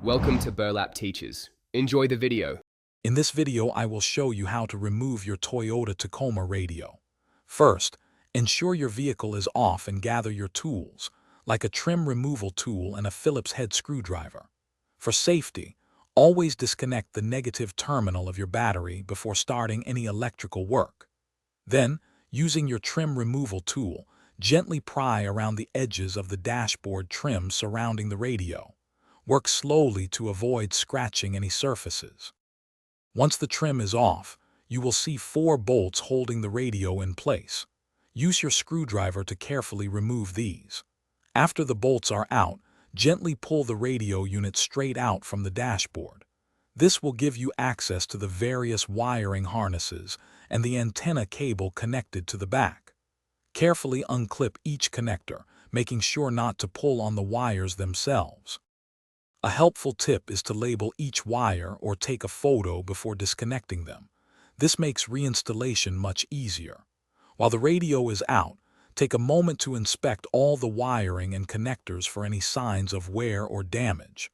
Welcome to Burlap Teachers. Enjoy the video. In this video, I will show you how to remove your Toyota Tacoma radio. First, ensure your vehicle is off and gather your tools, like a trim removal tool and a Phillips head screwdriver. For safety, always disconnect the negative terminal of your battery before starting any electrical work. Then, using your trim removal tool, gently pry around the edges of the dashboard trim surrounding the radio. Work slowly to avoid scratching any surfaces. Once the trim is off, you will see 4 bolts holding the radio in place. Use your screwdriver to carefully remove these. After the bolts are out, gently pull the radio unit straight out from the dashboard. This will give you access to the various wiring harnesses and the antenna cable connected to the back. Carefully unclip each connector, making sure not to pull on the wires themselves. A helpful tip is to label each wire or take a photo before disconnecting them. This makes reinstallation much easier. While the radio is out, take a moment to inspect all the wiring and connectors for any signs of wear or damage.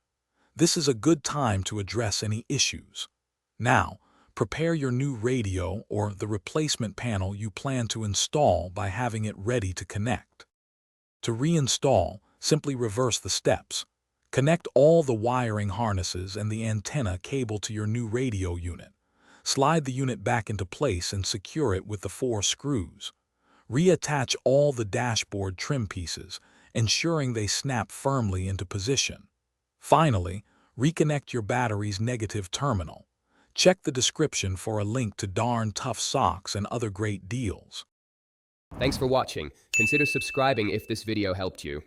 This is a good time to address any issues. Now, prepare your new radio or the replacement panel you plan to install by having it ready to connect. To reinstall, simply reverse the steps. Connect all the wiring harnesses and the antenna cable to your new radio unit. Slide the unit back into place and secure it with the 4 screws. Reattach all the dashboard trim pieces, ensuring they snap firmly into position. Finally, reconnect your battery's negative terminal. Check the description for a link to Darn Tough socks and other great deals. Thanks for watching. Consider subscribing if this video helped you.